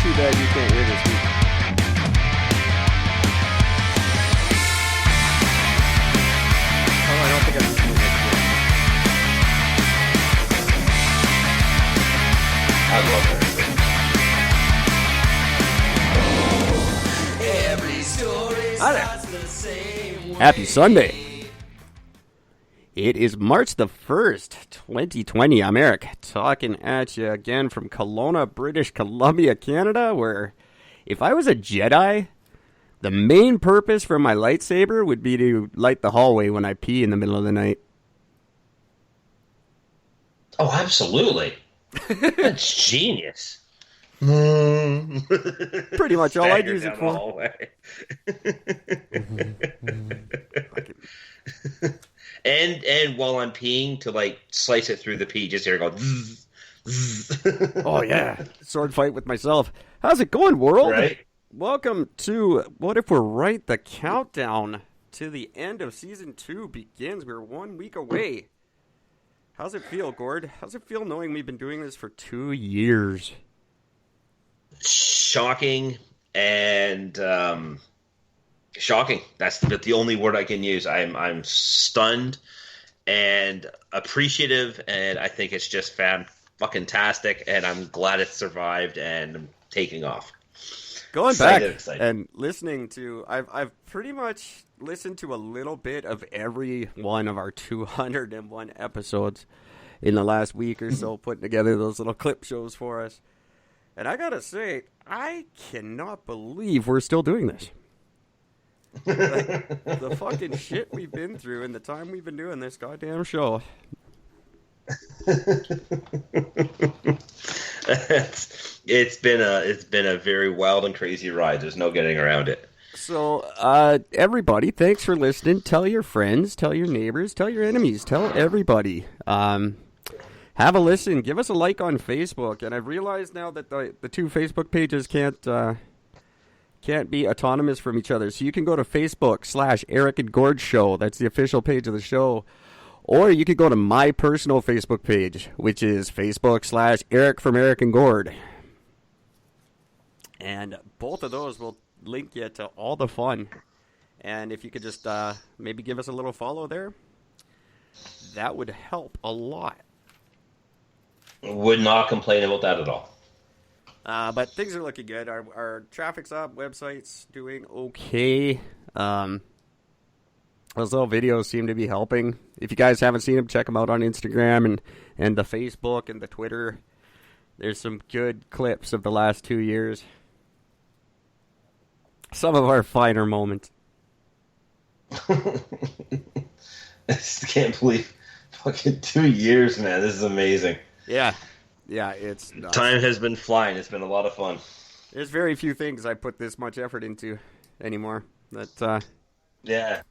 too bad you can't hear this week. Oh, I don't think I just moved it. I love it. Happy Sunday. It is March the 1st, 2020. I'm Eric, talking at you again from Kelowna, British Columbia, Canada, where if I was a Jedi, the main purpose for my lightsaber would be to light the hallway when I pee in the middle of the night. Oh, absolutely. That's genius. Pretty much all I'd use it for. And while I'm peeing, to like slice it through the pee, just hear it go. Oh yeah, sword fight with myself. How's it going, world? Right? Welcome to What If We're Right? The countdown to the end of season 2 begins. We're 1 week away. How's it feel, Gord? How's it feel knowing we've been doing this for 2 years? Shocking and shocking. That's the only word I can use. I'm stunned and appreciative, and I think it's just fucking tastic. And I'm glad it survived, and I'm taking off. Going back and listening to, I've pretty much listened to a little bit of every one of our 201 episodes in the last week or so, putting together those little clip shows for us. And I gotta say, I cannot believe we're still doing this. Like, the fucking shit we've been through in the time we've been doing this goddamn show. It's been a very wild and crazy ride. There's no getting around it. So, everybody, thanks for listening. Tell your friends, tell your neighbors, tell your enemies, tell everybody. Have a listen. Give us a like on Facebook. And I've realized now that the two Facebook pages can't be autonomous from each other. So you can go to Facebook/Eric and Gord Show. That's the official page of the show. Or you could go to my personal Facebook page, which is Facebook/Eric from Eric and Gord. And both of those will link you to all the fun. And if you could just maybe give us a little follow there, that would help a lot. Would not complain about that at all. But things are looking good. Our traffic's up, website's doing okay. Those little videos seem to be helping. If you guys haven't seen them, check them out on Instagram and the Facebook and the Twitter. There's some good clips of the last 2 years. Some of our finer moments. I just can't believe fucking 2 years, man. This is amazing. Yeah, it's nuts. Time has been flying. It's been a lot of fun. There's very few things I put this much effort into anymore. Yeah.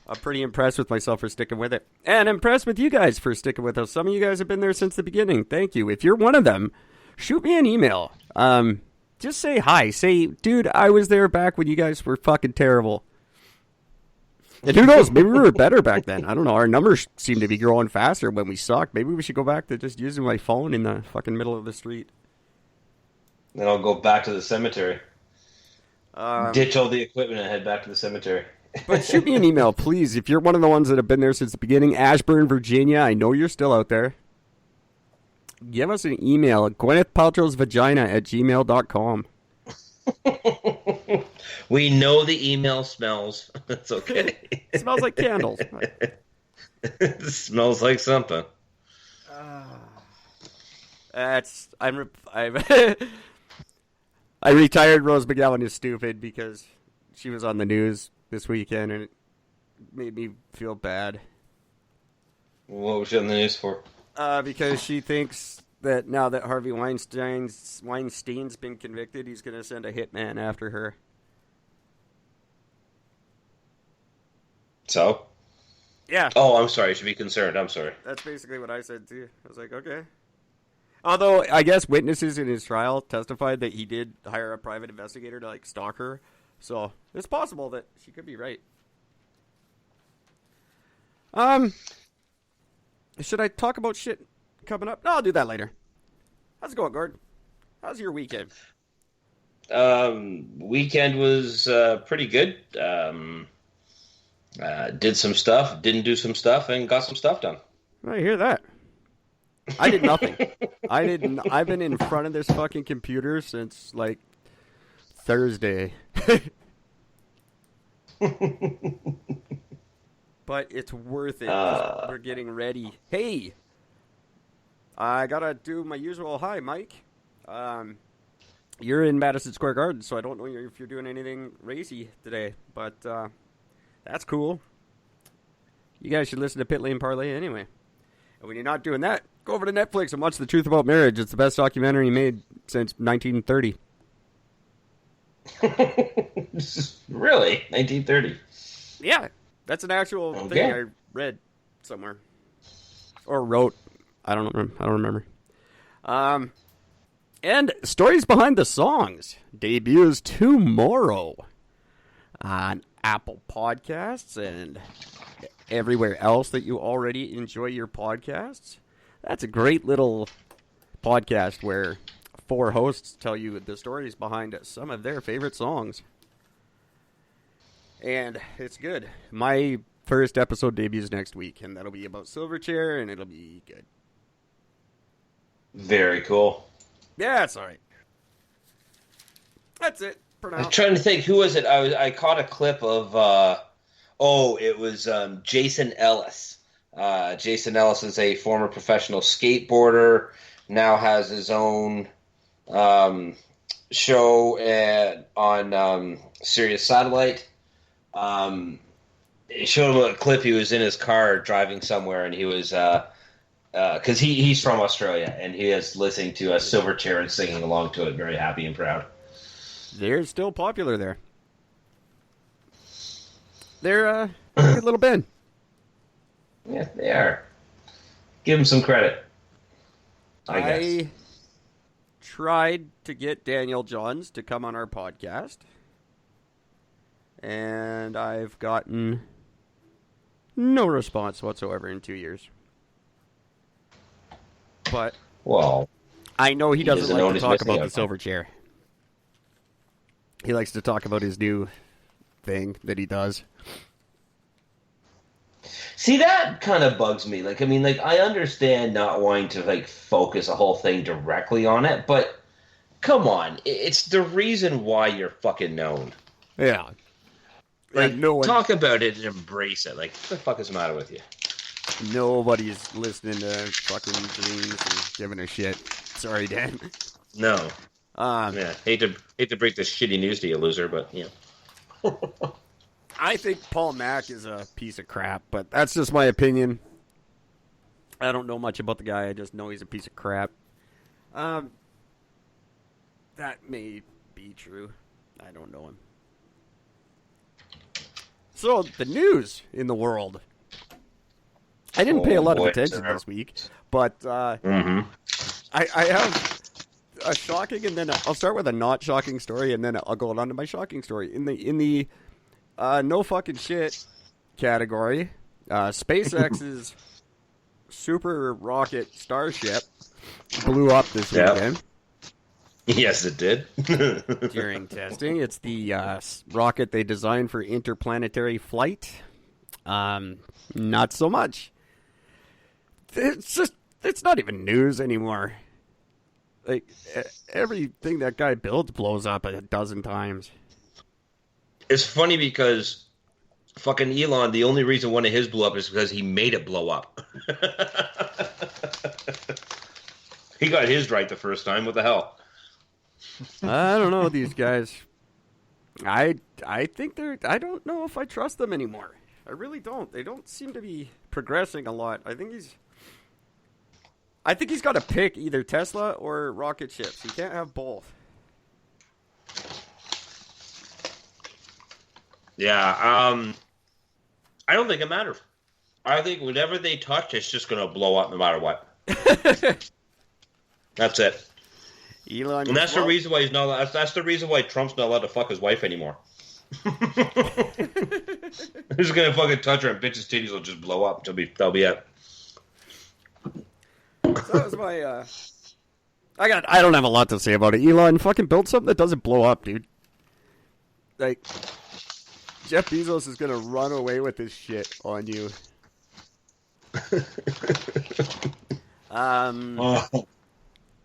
I'm pretty impressed with myself for sticking with it. And impressed with you guys for sticking with us. Some of you guys have been there since the beginning. Thank you. If you're one of them, shoot me an email. Just say hi. Say, dude, I was there back when you guys were fucking terrible. And who knows? Maybe we were better back then. I don't know. Our numbers seem to be growing faster when we sucked. Maybe we should go back to just using my phone in the fucking middle of the street. Then I'll go back to the cemetery. Ditch all the equipment and head back to the cemetery. But shoot me an email, please. If you're one of the ones that have been there since the beginning, Ashburn, Virginia, I know you're still out there. Give us an email at gwynethpaltrowsvagina@gmail.com. We know the email smells. It's okay. It smells like candles. It smells like something. I retired Rose McGowan is stupid because she was on the news this weekend and it made me feel bad. What was she on the news for? Because she thinks that now that Harvey Weinstein's been convicted, he's going to send a hitman after her. So? Yeah. Oh, I'm sorry. You should be concerned. I'm sorry. That's basically what I said, too. I was like, okay. Although, I guess witnesses in his trial testified that he did hire a private investigator to, like, stalk her. So, it's possible that she could be right. Should I talk about shit coming up? No, I'll do that later. How's it going, Gord? How's your weekend? Weekend was pretty good. Did some stuff, didn't do some stuff, and got some stuff done. I hear that. I did nothing. I've been in front of this fucking computer since like Thursday. But it's worth it. We're getting ready. Hey, I gotta do my usual hi, Mike. You're in Madison Square Garden, so I don't know if you're doing anything racy today, but that's cool. You guys should listen to Pit Lane Parlay anyway. And when you're not doing that, go over to Netflix and watch The Truth About Marriage. It's the best documentary made since 1930. Really? 1930? Yeah, that's an actual thing I read somewhere. Or wrote. I don't remember. And Stories Behind the Songs debuts tomorrow on Apple Podcasts and everywhere else that you already enjoy your podcasts. That's a great little podcast where 4 hosts tell you the stories behind some of their favorite songs. And it's good. My first episode debuts next week, and that'll be about Silverchair, and it'll be good. Very cool. Yeah, it's all right. That's it for now. I'm trying to think, who was it? I caught a clip of, it was Jason Ellis. Jason Ellis is a former professional skateboarder, now has his own show on Sirius Satellite. It showed him a clip. He was in his car driving somewhere, and he was because he's from Australia, and he is listening to Silverchair and singing along to it, very happy and proud. They're still popular there. They're a good little band. Yeah, they are. Give them some credit, I guess. Tried to get Daniel Johns to come on our podcast, and I've gotten no response whatsoever in 2 years. But I know he doesn't like to talk about the Silverchair. He likes to talk about his new thing that he does. See, that kind of bugs me. I understand not wanting to focus a whole thing directly on it, but come on, it's the reason why you're fucking known. Yeah. Talk about it and embrace it. What the fuck is the matter with you? Nobody's listening to fucking dreams and giving a shit. Sorry, Dan. No. Hate to break this shitty news to you, loser, but I think Paul Mack is a piece of crap, but that's just my opinion. I don't know much about the guy. I just know he's a piece of crap. That may be true. I don't know him. So, the news in the world. I didn't pay a lot of attention this week, but I have a shocking, and then I'll start with a not shocking story, and then I'll go on to my shocking story. In the no fucking shit category, SpaceX's super rocket Starship blew up this weekend. Yes, it did. During testing. It's the rocket they designed for interplanetary flight. Not so much. It's not even news anymore. Everything that guy builds blows up a dozen times. It's funny because fucking Elon, the only reason one of his blew up is because he made it blow up. He got his right the first time. What the hell? I don't know these guys. I think I don't know if I trust them anymore. I really don't. They don't seem to be progressing a lot. I think he's got to pick either Tesla or rocket ships. He can't have both. Yeah, I don't think it matters. I think whatever they touch, it's just going to blow up no matter what. That's it. Elon, and that's the reason why he's not. That's the reason why Trump's not allowed to fuck his wife anymore. He's gonna fucking touch her, and bitch's titties will just blow up. That'll be it. So that was my. I don't have a lot to say about it. Elon, fucking build something that doesn't blow up, dude. Like, Jeff Bezos is gonna run away with this shit on you.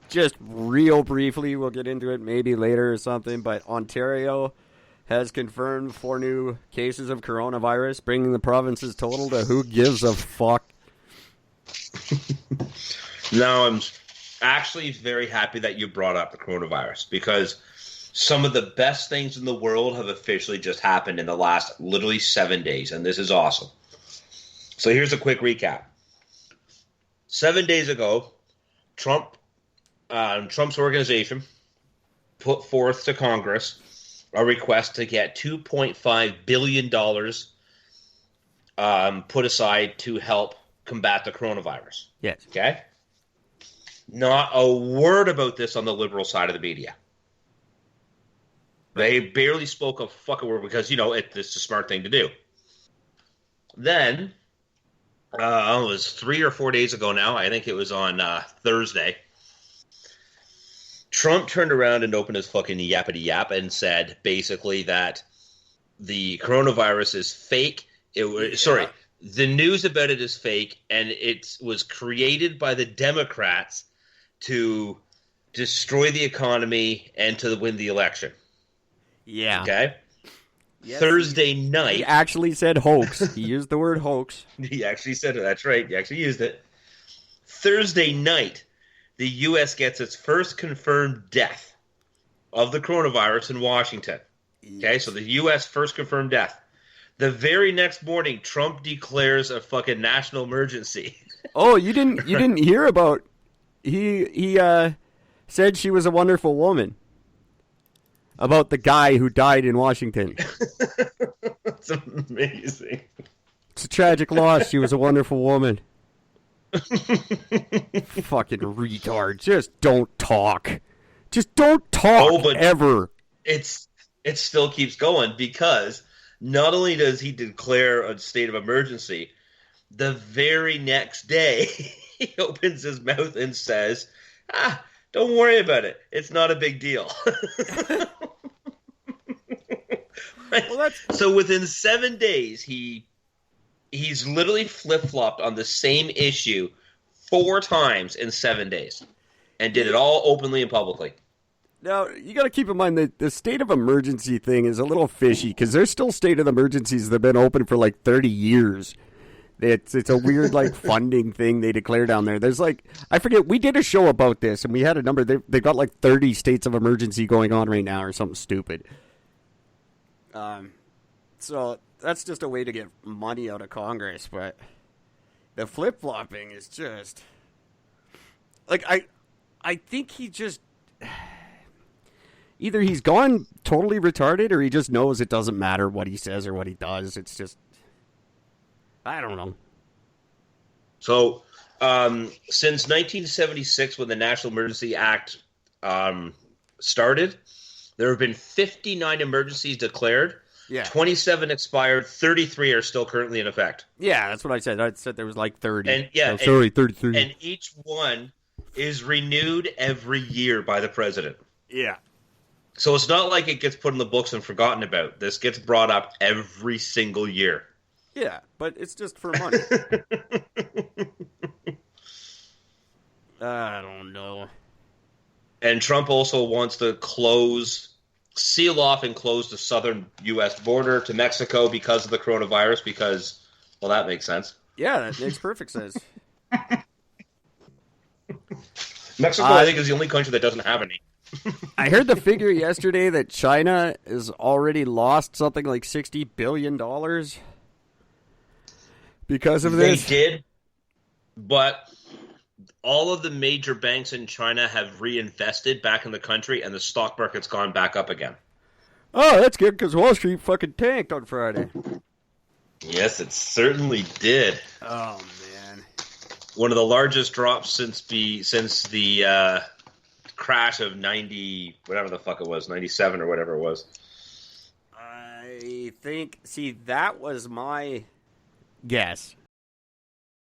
Just real briefly, we'll get into it maybe later or something, but Ontario has confirmed 4 new cases of coronavirus, bringing the province's total to who gives a fuck. Now, I'm actually very happy that you brought up the coronavirus, because some of the best things in the world have officially just happened in the last literally 7 days, and this is awesome. So here's a quick recap. 7 days ago, Trump's organization put forth to Congress a request to get $2.5 billion put aside to help combat the coronavirus. Yes. Okay? Not a word about this on the liberal side of the media. They barely spoke a fucking word because, it's a smart thing to do. Then, it was 3 or 4 days ago now. I think it was on Thursday. Trump turned around and opened his fucking yappity yap and said basically that the coronavirus is fake. The news about it is fake, and it was created by the Democrats to destroy the economy and to win the election. Yeah. Okay? Yes, Thursday night. He actually said hoax. He used the word hoax. He actually said it. That's right. He actually used it. Thursday night, the U.S. gets its first confirmed death of the coronavirus in Washington. Okay, so the U.S. first confirmed death. The very next morning, Trump declares a fucking national emergency. Oh, you didn't hear about? He said she was a wonderful woman. About the guy who died in Washington. That's amazing. It's a tragic loss. She was a wonderful woman. Fucking retard. Just don't talk. Just don't talk ever. It still keeps going, because not only does he declare a state of emergency, the very next day he opens his mouth and says, don't worry about it. It's not a big deal. Well, so within 7 days, he's literally flip-flopped on the same issue 4 times in 7 days, and did it all openly and publicly. Now, you got to keep in mind that the state of emergency thing is a little fishy, because there's still state of emergencies that have been open for like 30 years. It's a weird funding thing they declare down there. There's I forget, we did a show about this, and we had a number. They've got 30 states of emergency going on right now or something stupid. So that's just a way to get money out of Congress, but the flip-flopping is just I think he just either he's gone totally retarded, or he just knows it doesn't matter what he says or what he does. It's just, I don't know. So since 1976, when the National Emergency Act started, there have been 59 emergencies declared. Yeah. 27 expired, 33 are still currently in effect. Yeah, that's what I said. I said there was 30. And 33. And each one is renewed every year by the president. Yeah. So it's not like it gets put in the books and forgotten about. This gets brought up every single year. Yeah, but it's just for money. I don't know. And Trump also wants to seal off and close the southern U.S. border to Mexico because of the coronavirus, because, well, that makes sense. Yeah, that makes perfect sense. Mexico, I think, is the only country that doesn't have any. I heard the figure yesterday that China has already lost something like $60 billion because of this. They did, but all of the major banks in China have reinvested back in the country, and the stock market's gone back up again. Oh, that's good, because Wall Street fucking tanked on Friday. Yes, it certainly did. Oh, man. One of the largest drops since the crash of 90, whatever the fuck it was, 97 or whatever it was. I think, that was my guess.